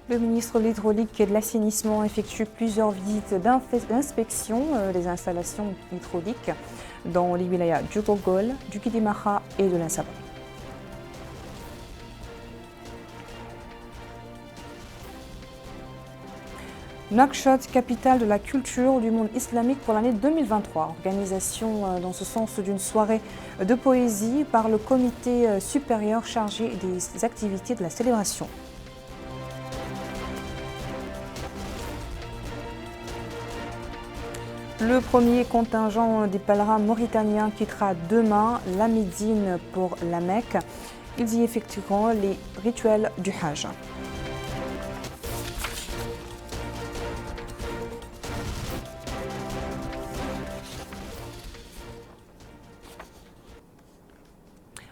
Le ministre de l'Hydraulique et de l'Assainissement effectue plusieurs visites d'inspection des installations hydrauliques dans les wilayas du Gogol, du Kidimara et de l'Insaba. Nouakchott, capitale de la culture du monde islamique pour l'année 2023. Organisation dans ce sens d'une soirée de poésie par le comité supérieur chargé des activités de la célébration. Le premier contingent des pèlerins mauritaniens quittera demain la Médine pour la Mecque. Ils y effectueront les rituels du Hajj.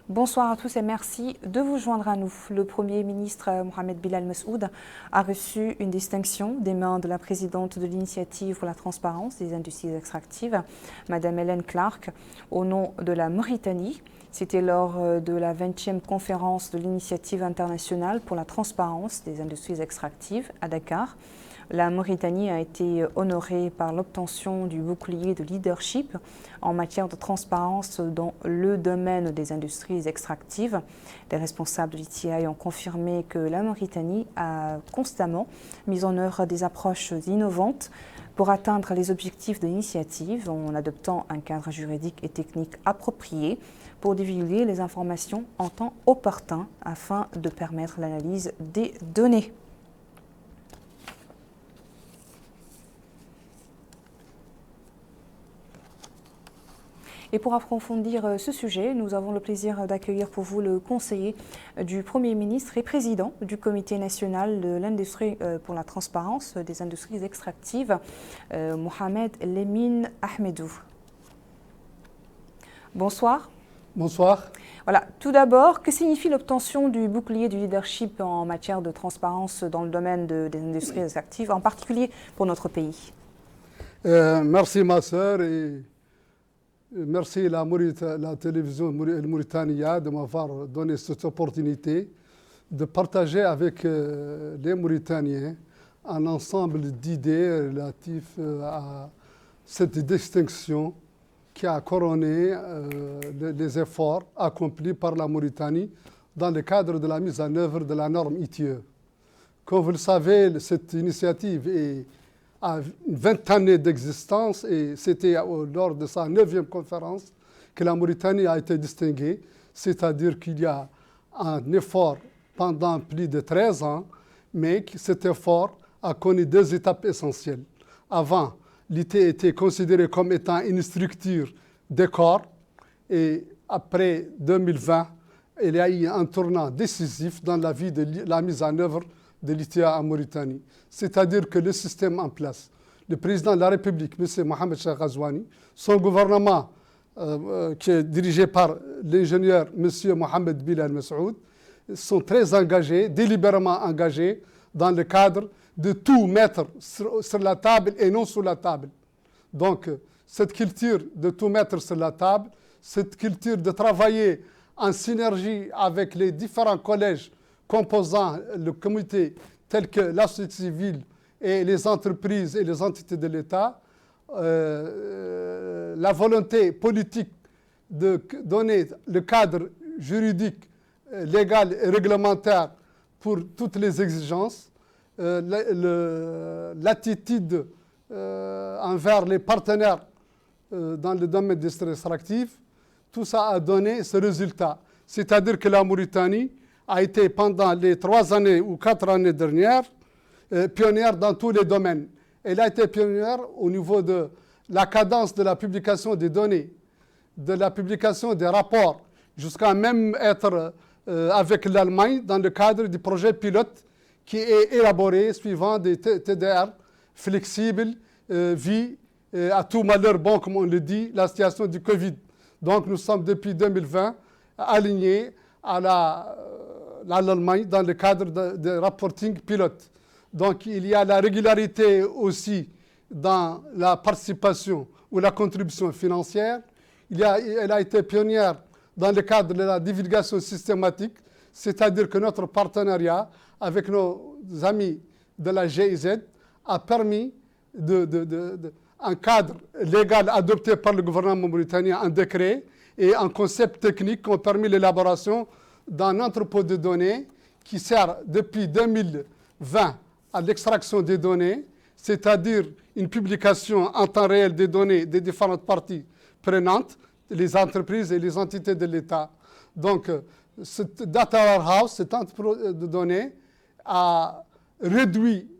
Bonsoir à tous et merci de vous joindre à nous. Le Premier ministre Mohamed Bilal Messoud a reçu une distinction des mains de la présidente de l'initiative pour la transparence des industries extractives, Madame Hélène Clark, au nom de la Mauritanie. C'était lors de la 20e conférence de l'initiative internationale pour la transparence des industries extractives à Dakar. La Mauritanie a été honorée par l'obtention du bouclier de leadership en matière de transparence dans le domaine des industries extractives. Les responsables de l'ITI ont confirmé que la Mauritanie a constamment mis en œuvre des approches innovantes pour atteindre les objectifs de l'initiative en adoptant un cadre juridique et technique approprié pour divulguer les informations en temps opportun afin de permettre l'analyse des données. Et pour approfondir ce sujet, nous avons le plaisir d'accueillir pour vous le conseiller du Premier ministre et président du Comité national de l'industrie pour la transparence des industries extractives, Mohamed Lemine Ahmedou. Bonsoir. Bonsoir. Voilà. Tout d'abord, que signifie l'obtention du bouclier du leadership en matière de transparence dans le domaine des industries extractives, en particulier pour notre pays? Merci ma sœur et merci la télévision Mauritania de m'avoir donné cette opportunité de partager avec les Mauritaniens un ensemble d'idées relatives à cette distinction qui a couronné les efforts accomplis par la Mauritanie dans le cadre de la mise en œuvre de la norme ITIE. Comme vous le savez, cette initiative a une 20 années d'existence et c'était lors de sa 9e conférence que la Mauritanie a été distinguée, c'est-à-dire qu'il y a un effort pendant plus de 13 ans, mais que cet effort a connu 2 étapes essentielles. Avant, l'IT était considérée comme étant une structure de corps et après 2020, il y a eu un tournant décisif dans la vie de la mise en œuvre de l'ITA en Mauritanie. C'est-à-dire que le système en place, le président de la République, M. Mohamed Cheikh Ghazouani, son gouvernement qui est dirigé par l'ingénieur M. Mohamed Bilal Messoud, sont très engagés, délibérément engagés dans le cadre de tout mettre sur la table et non sous la table. Donc, cette culture de tout mettre sur la table, cette culture de travailler en synergie avec les différents collèges composant le comité tels que la société civile et les entreprises et les entités de l'État, la volonté politique de donner le cadre juridique, légal et réglementaire pour toutes les exigences, l'attitude envers les partenaires dans le domaine des industries extractives, tout ça a donné ce résultat. C'est-à-dire que la Mauritanie a été pendant les 3 années ou 4 années dernières pionnière dans tous les domaines. Elle a été pionnière au niveau de la cadence de la publication des données, de la publication des rapports, jusqu'à même être avec l'Allemagne dans le cadre du projet pilote qui est élaboré suivant des TDR flexibles, vie à tout malheur bon, comme on le dit, la situation du Covid. Donc nous sommes depuis 2020 alignés à l'Allemagne dans le cadre de reporting pilote. Donc il y a la régularité aussi dans la participation ou la contribution financière. Elle a été pionnière dans le cadre de la divulgation systématique, c'est-à-dire que notre partenariat avec nos amis de la GIZ a permis un cadre légal adopté par le gouvernement mauritanien, un décret et un concept technique qui ont permis l'élaboration d'un entrepôt de données qui sert depuis 2020 à l'extraction des données, c'est-à-dire une publication en temps réel des données des différentes parties prenantes, les entreprises et les entités de l'État. Donc, ce data warehouse, cet entrepôt de données, a réduit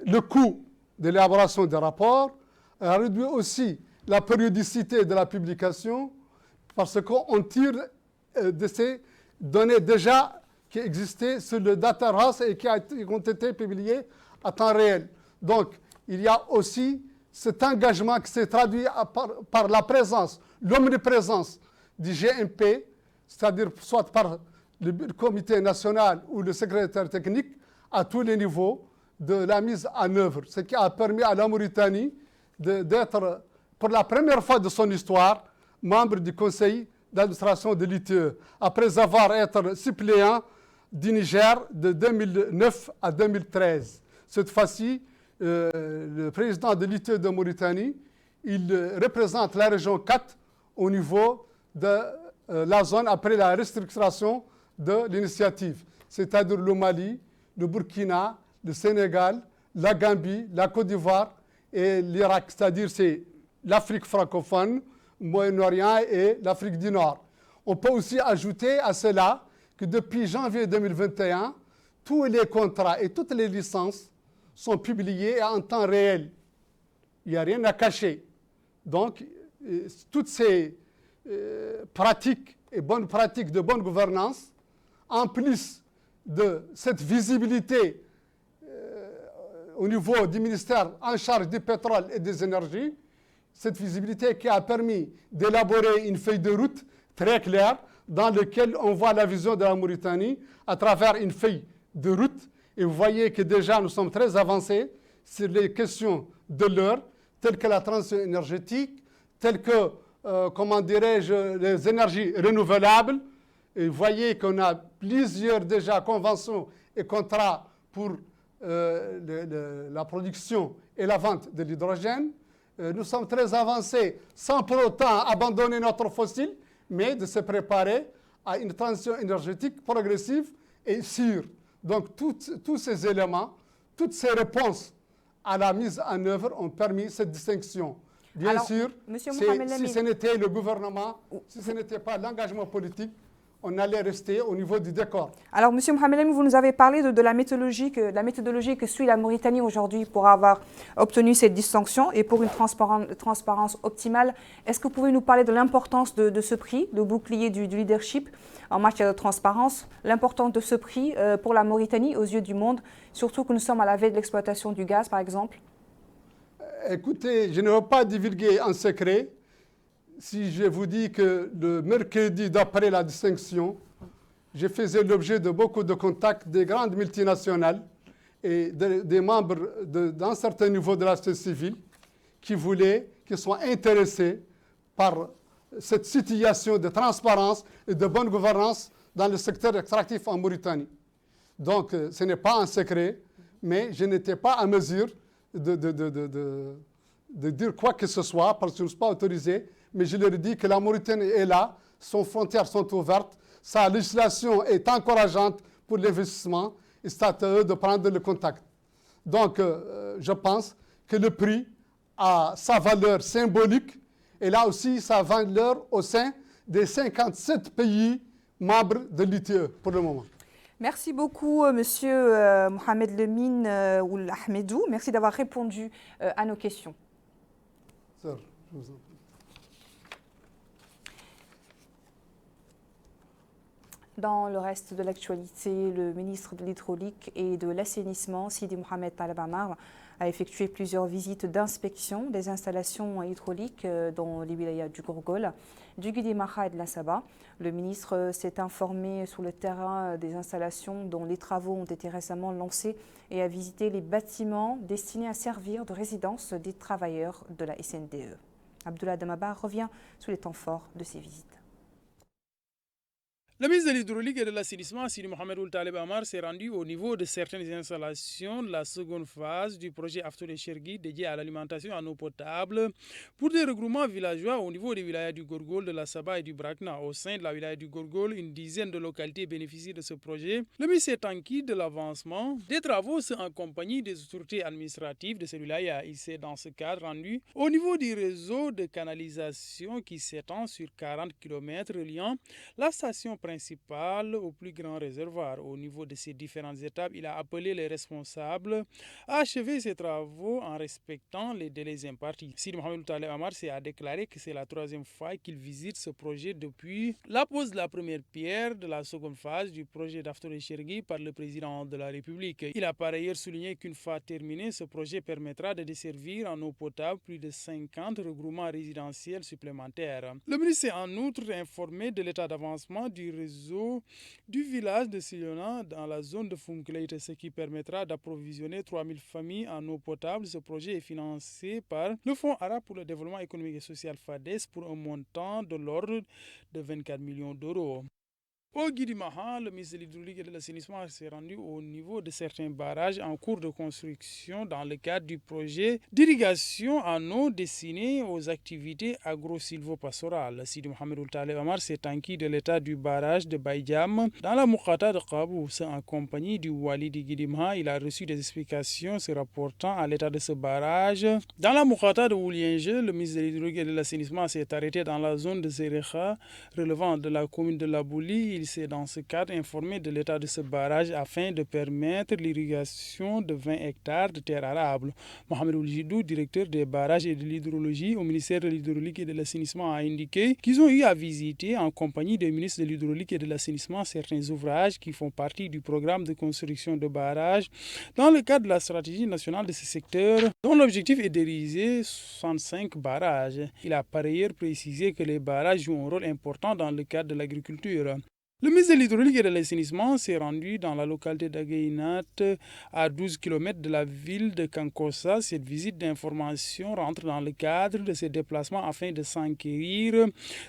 le coût de l'élaboration des rapports, a réduit aussi la périodicité de la publication, parce qu'on tire de ces données déjà qui existaient sur le data warehouse et qui ont été publiées à temps réel. Donc, il y a aussi cet engagement qui s'est traduit par la présence, l'omniprésence du GMP, c'est-à-dire soit par le comité national ou le secrétaire technique, à tous les niveaux de la mise en œuvre, ce qui a permis à la Mauritanie d'être, pour la première fois de son histoire, membre du conseil d'administration de l'ITE, après avoir été suppléant du Niger de 2009 à 2013. Cette fois-ci, le président de l'ITE de Mauritanie, il représente la région 4 au niveau de la zone après la restructuration de l'initiative, c'est-à-dire le Mali, le Burkina, le Sénégal, la Gambie, la Côte d'Ivoire et l'Irak, c'est-à-dire c'est l'Afrique francophone, le Moyen-Orient et l'Afrique du Nord. On peut aussi ajouter à cela que depuis janvier 2021, tous les contrats et toutes les licences sont publiés en temps réel. Il n'y a rien à cacher. Donc, toutes ces pratiques et bonnes pratiques de bonne gouvernance, en plus de cette visibilité au niveau du ministère en charge du pétrole et des énergies, cette visibilité qui a permis d'élaborer une feuille de route très claire dans laquelle on voit la vision de la Mauritanie à travers une feuille de route. Et vous voyez que déjà nous sommes très avancés sur les questions de l'heure, telles que la transition énergétique, telles que, comment dirais-je, les énergies renouvelables. Et vous voyez qu'on a plusieurs déjà conventions et contrats pour la production et la vente de l'hydrogène. Nous sommes très avancés sans pour autant abandonner notre fossile, mais de se préparer à une transition énergétique progressive et sûre. Donc tous ces éléments, toutes ces réponses à la mise en œuvre ont permis cette distinction. Bien Alors, sûr, si ce n'était le gouvernement, si ce n'était pas l'engagement politique, on allait rester au niveau du décor. Alors, M. Mohamed Lamine, vous nous avez parlé de la méthodologie que suit la Mauritanie aujourd'hui pour avoir obtenu cette distinction et pour une transparence optimale. Est-ce que vous pouvez nous parler de l'importance de ce prix, le bouclier du leadership en matière de transparence, l'importance de ce prix pour la Mauritanie aux yeux du monde, surtout que nous sommes à la veille de l'exploitation du gaz, par exemple? Écoutez, je ne veux pas divulguer un secret. Si je vous dis que le mercredi d'après la distinction, je faisais l'objet de beaucoup de contacts des grandes multinationales et des membres d'un certain niveau de la société civile qui sont intéressés par cette situation de transparence et de bonne gouvernance dans le secteur extractif en Mauritanie. Donc, ce n'est pas un secret, mais je n'étais pas à mesure de dire quoi que ce soit parce que je ne suis pas autorisé. Mais je leur dis que la Mauritanie est là, ses frontières sont ouvertes, sa législation est encourageante pour l'investissement et c'est à eux de prendre le contact. Donc, je pense que le prix a sa valeur symbolique et là aussi sa valeur au sein des 57 pays membres de l'ITE pour le moment. Merci beaucoup, Monsieur Mohamed Lamine Ould Ahmedou. Merci d'avoir répondu à nos questions. Sir, je vous en prie. Dans le reste de l'actualité, le ministre de l'Hydraulique et de l'Assainissement, Sidi Mohamed Taleb Amar, a effectué plusieurs visites d'inspection des installations hydrauliques dans les wilayas du Gourgol, du Guidimaha et de la Saba. Le ministre s'est informé sur le terrain des installations dont les travaux ont été récemment lancés et a visité les bâtiments destinés à servir de résidence des travailleurs de la SNDE. Abdullah Damaba revient sur les temps forts de ces visites. Le ministre de l'Hydraulique et de l'Assainissement, Sidi Mohamed Ould Taleb Amar, s'est rendu au niveau de certaines installations de la seconde phase du projet Aftoul Chergui dédié à l'alimentation en eau potable pour des regroupements villageois au niveau des wilayas du Gorgol, de la Saba et du Brakna. Au sein de la wilaya du Gorgol, une dizaine de localités bénéficient de ce projet. Le ministre est inquiet de l'avancement des travaux en compagnie des autorités administratives de ces wilayas. Il s'est dans ce cadre rendu au niveau du réseau de canalisation qui s'étend sur 40 km reliant la station principale au plus grand réservoir. Au niveau de ces différentes étapes, il a appelé les responsables à achever ces travaux en respectant les délais impartis. Sidi Mohamed Taleb Amar a déclaré que c'est la troisième fois qu'il visite ce projet depuis la pose de la première pierre de la seconde phase du projet d'Aftoul Chergui par le président de la République. Il a par ailleurs souligné qu'une fois terminé, ce projet permettra de desservir en eau potable plus de 50 regroupements résidentiels supplémentaires. Le ministre est en outre informé de l'état d'avancement du réseau du village de Siliona dans la zone de Funkleit, ce qui permettra d'approvisionner 3000 familles en eau potable. Ce projet est financé par le Fonds arabe pour le développement économique et social FADES pour un montant de l'ordre de 24 millions d'euros. Au Guidimaha, le ministre de l'Hydraulique et de l'Assainissement s'est rendu au niveau de certains barrages en cours de construction dans le cadre du projet d'irrigation en eau destiné aux activités agro-silvopastorales. Sidi Mohamed Ould Taleb Amar s'est inquiet de l'état du barrage de Baïdiam dans la Moukata de Kabou. En compagnie du Wali de Guidimaha, il a reçu des explications se rapportant à l'état de ce barrage. Dans la Moukata de Oulienge, le ministre de l'Hydraulique et de l'Assainissement s'est arrêté dans la zone de Zerecha relevant de la commune de Labouli. Il s'est dans ce cadre informé de l'état de ce barrage afin de permettre l'irrigation de 20 hectares de terres arables. Mohamed Ould, directeur des barrages et de l'hydrologie au ministère de l'Hydraulique et de l'Assainissement, a indiqué qu'ils ont eu à visiter en compagnie des ministres de l'Hydraulique et de l'Assainissement certains ouvrages qui font partie du programme de construction de barrages dans le cadre de la stratégie nationale de ce secteur dont l'objectif est d'ériger 65 barrages. Il a par ailleurs précisé que les barrages jouent un rôle important dans le cadre de l'agriculture. Le ministre de l'Hydraulique et de l'Assainissement s'est rendu dans la localité d'Againat, à 12 km de la ville de Kankossa. Cette visite d'information rentre dans le cadre de ses déplacements afin de s'enquérir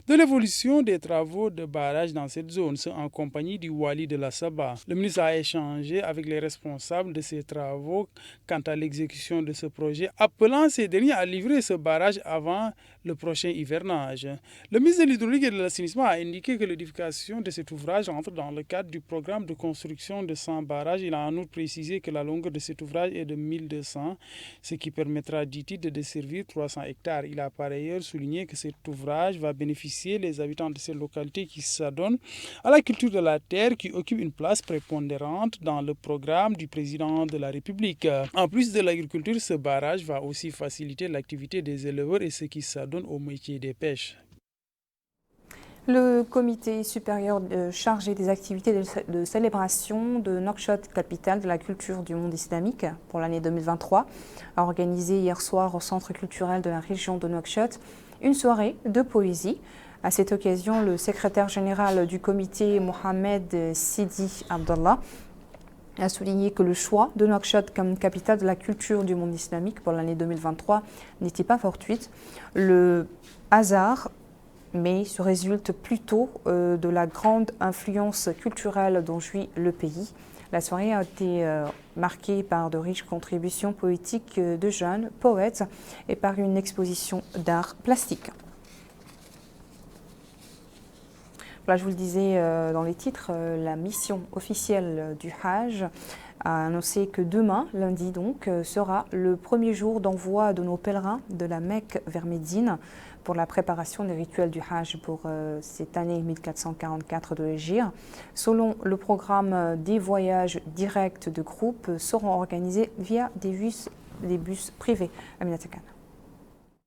de l'évolution des travaux de barrage dans cette zone, en compagnie du Wali de la Saba. Le ministre a échangé avec les responsables de ces travaux quant à l'exécution de ce projet, appelant ces derniers à livrer ce barrage avant le prochain hivernage. Le ministre de l'Hydraulique et de l'Assainissement a indiqué que l'édification de cet ouvrage entre dans le cadre du programme de construction de 100 barrages. Il a en outre précisé que la longueur de cet ouvrage est de 1200, ce qui permettra, dit-il, de desservir 300 hectares. Il a par ailleurs souligné que cet ouvrage va bénéficier les habitants de ces localités qui s'adonnent à la culture de la terre, qui occupe une place prépondérante dans le programme du président de la République. En plus de l'agriculture, ce barrage va aussi faciliter l'activité des éleveurs et ceux qui s'adonnent au métier des pêches. Le comité supérieur chargé des activités de célébration de Nouakchott, capitale de la culture du monde islamique pour l'année 2023, a organisé hier soir au centre culturel de la région de Nouakchott une soirée de poésie. À cette occasion, le secrétaire général du comité, Mohamed Sidi Abdallah, a souligné que le choix de Nouakchott comme capitale de la culture du monde islamique pour l'année 2023 n'était pas fortuit. Le hasard, mais se résulte plutôt de la grande influence culturelle dont jouit le pays. La soirée a été marquée par de riches contributions poétiques de jeunes poètes et par une exposition d'art plastique. Voilà, je vous le disais dans les titres, la mission officielle du Hajj a annoncé que demain, lundi donc, sera le premier jour d'envoi de nos pèlerins de la Mecque vers Médine pour la préparation des rituels du Hajj pour cette année 1444 de l'Hégire. Selon le programme, des voyages directs de groupe seront organisés via des bus privés. Aminata Khan.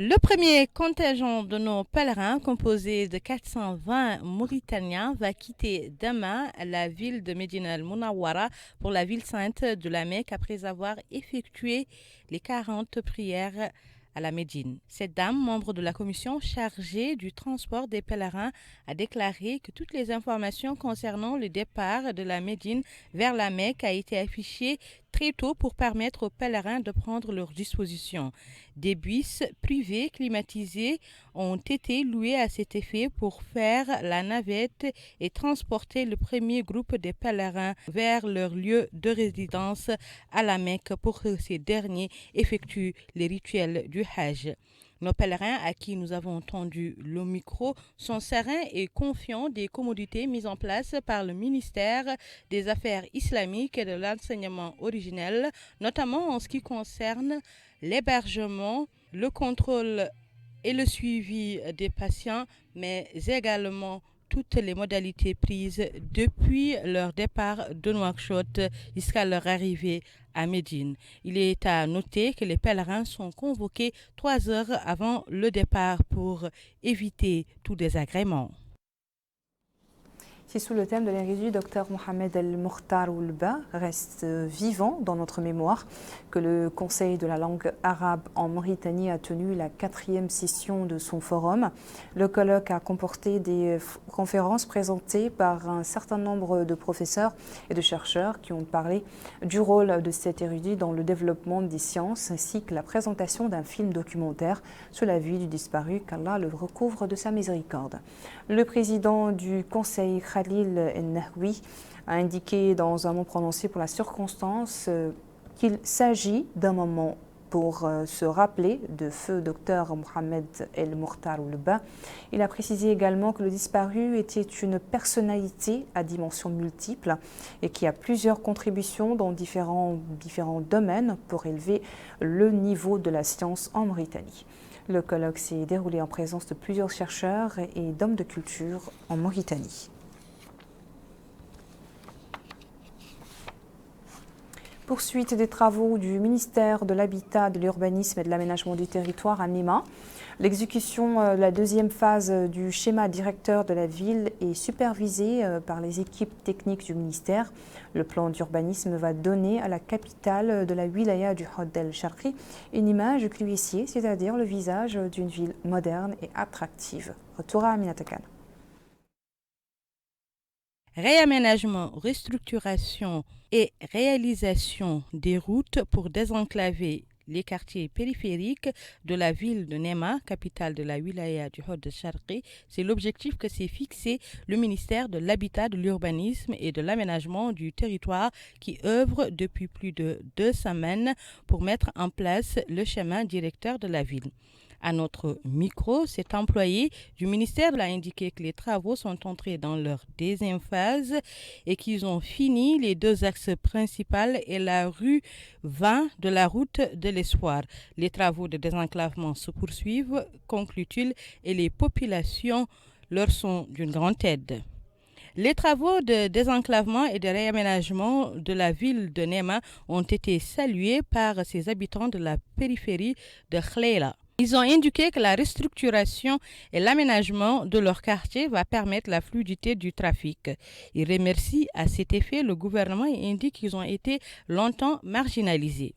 Le premier contingent de nos pèlerins, composé de 420 Mauritaniens, va quitter demain la ville de Médina al-Munawwara pour la ville sainte de la Mecque après avoir effectué les 40 prières à la Médine. Cette dame, membre de la commission chargée du transport des pèlerins, a déclaré que toutes les informations concernant le départ de la Médine vers la Mecque a été affichée très tôt pour permettre aux pèlerins de prendre leurs dispositions. Des bus privés climatisés ont été loués à cet effet pour faire la navette et transporter le premier groupe de pèlerins vers leur lieu de résidence à la Mecque pour que ces derniers effectuent les rituels du Hajj. Nos pèlerins à qui nous avons tendu le micro sont sereins et confiants des commodités mises en place par le ministère des Affaires islamiques et de l'enseignement originel, notamment en ce qui concerne l'hébergement, le contrôle et le suivi des patients, mais également toutes les modalités prises depuis leur départ de Nouakchott jusqu'à leur arrivée à Médine. Il est à noter que les pèlerins sont convoqués 3 heures avant le départ pour éviter tout désagrément. C'est sous le thème de l'érudit Dr Mohamed El Mokhtar Oulba reste vivant dans notre mémoire que le Conseil de la langue arabe en Mauritanie a tenu la 4e session de son forum. Le colloque a comporté des conférences présentées par un certain nombre de professeurs et de chercheurs qui ont parlé du rôle de cet érudit dans le développement des sciences ainsi que la présentation d'un film documentaire sur la vie du disparu, qu'Allah le recouvre de sa miséricorde. Le président du Conseil, Khalil El-Nahwi, a indiqué dans un mot prononcé pour la circonstance qu'il s'agit d'un moment pour se rappeler de feu Dr Mohamed El Mokhtar Oulba. Il a précisé également que le disparu était une personnalité à dimensions multiples et qui a plusieurs contributions dans différents domaines pour élever le niveau de la science en Mauritanie. Le colloque s'est déroulé en présence de plusieurs chercheurs et d'hommes de culture en Mauritanie. Poursuite des travaux du ministère de l'Habitat, de l'Urbanisme et de l'Aménagement du Territoire à Nema. L'exécution de la 2e phase du schéma directeur de la ville est supervisée par les équipes techniques du ministère. Le plan d'urbanisme va donner à la capitale de la wilaya du Hod El Sharqi une image clivessier, c'est-à-dire le visage d'une ville moderne et attractive. Retour à Aminata Khan. Réaménagement, restructuration et réalisation des routes pour désenclaver les quartiers périphériques de la ville de Nema, capitale de la wilaya du Hod Sharqi, c'est l'objectif que s'est fixé le ministère de l'Habitat, de l'Urbanisme et de l'Aménagement du Territoire qui œuvre depuis plus de 2 semaines pour mettre en place le schéma directeur de la ville. À notre micro, cet employé du ministère a indiqué que les travaux sont entrés dans leur 2e phase et qu'ils ont fini les 2 axes principaux et la rue 20 de la route de l'Espoir. Les travaux de désenclavement se poursuivent, conclut-il, et les populations leur sont d'une grande aide. Les travaux de désenclavement et de réaménagement de la ville de Nema ont été salués par ses habitants de la périphérie de Khleila. Ils ont indiqué que la restructuration et l'aménagement de leur quartier va permettre la fluidité du trafic. Ils remercient à cet effet le gouvernement et indiquent qu'ils ont été longtemps marginalisés.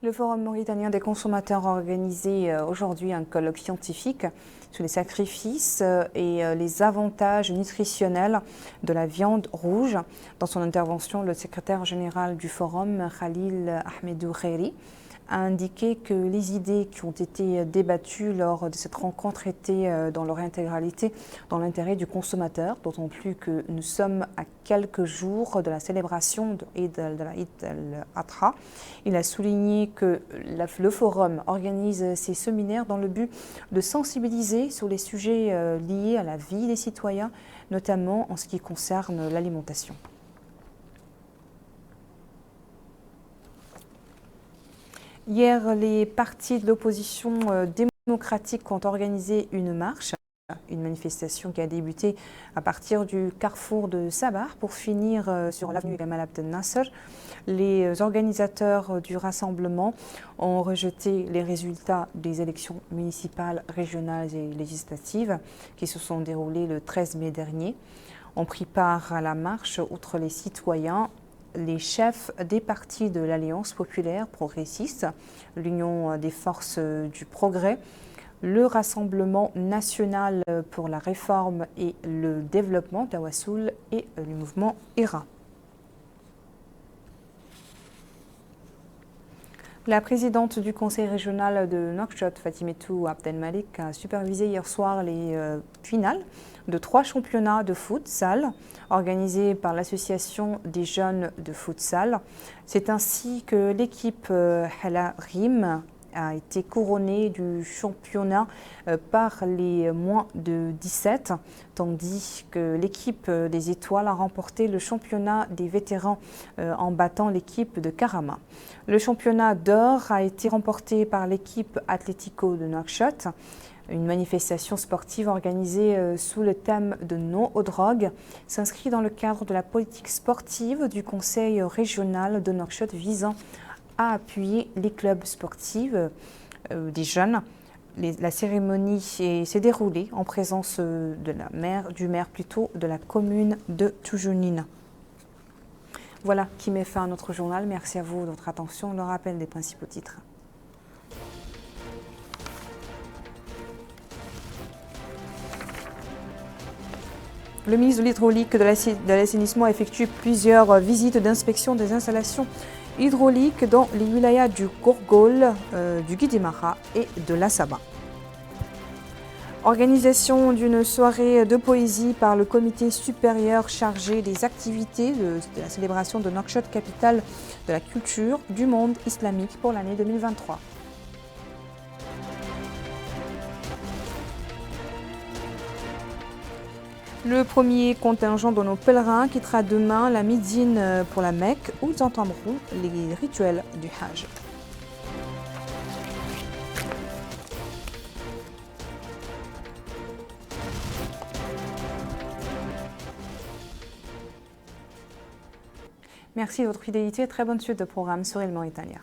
Le Forum mauritanien des consommateurs a organisé aujourd'hui un colloque scientifique sur les sacrifices et les avantages nutritionnels de la viande rouge. Dans son intervention, le secrétaire général du Forum, Khalil Ahmedou Khairi, a indiqué que les idées qui ont été débattues lors de cette rencontre étaient dans leur intégralité dans l'intérêt du consommateur, d'autant plus que nous sommes à quelques jours de la célébration de la Eid al-Adha. Il a souligné que le Forum organise ces séminaires dans le but de sensibiliser sur les sujets liés à la vie des citoyens, notamment en ce qui concerne l'alimentation. Hier, les partis de l'opposition démocratique ont organisé une marche, une manifestation qui a débuté à partir du carrefour de Sabar pour finir sur l'avenue Gamal Abdel Nasser. Les organisateurs du rassemblement ont rejeté les résultats des élections municipales, régionales et législatives qui se sont déroulées le 13 mai dernier. Ont pris part à la marche, outre les citoyens, les chefs des partis de l'Alliance populaire progressiste, l'Union des forces du progrès, le Rassemblement national pour la réforme et le développement Tawassoul et le mouvement ERA. La présidente du conseil régional de Nouakchott, Fatimetou Abdelmalik, a supervisé hier soir les finales de 3 championnats de futsal organisés par l'association des jeunes de futsal. C'est ainsi que l'équipe Hala Rim a été couronnée du championnat par les moins de 17, tandis que l'équipe des Étoiles a remporté le championnat des vétérans en battant l'équipe de Karama. Le championnat d'or a été remporté par l'équipe Atlético de Nouakchott, une manifestation sportive organisée sous le thème de non aux drogues s'inscrit dans le cadre de la politique sportive du conseil régional de Nouakchott visant à appuyer les clubs sportifs des jeunes. La cérémonie s'est déroulée en présence du maire de la commune de Toujounine. Voilà qui met fin à notre journal. Merci à vous de votre attention. Le rappel des principaux titres. Le ministre de l'Hydraulique et de l'Assainissement effectue plusieurs visites d'inspection des installations hydrauliques dans les wilayas du Gourgol, du Guidimara et de l'Assaba. Organisation d'une soirée de poésie par le comité supérieur chargé des activités de la célébration de Nouakchott, capitale de la culture du monde islamique pour l'année 2023. Le premier contingent de nos pèlerins quittera demain la Médine pour la Mecque où ils entendront les rituels du Hajj. Merci de votre fidélité et très bonne suite de programme sur Il Mauritania.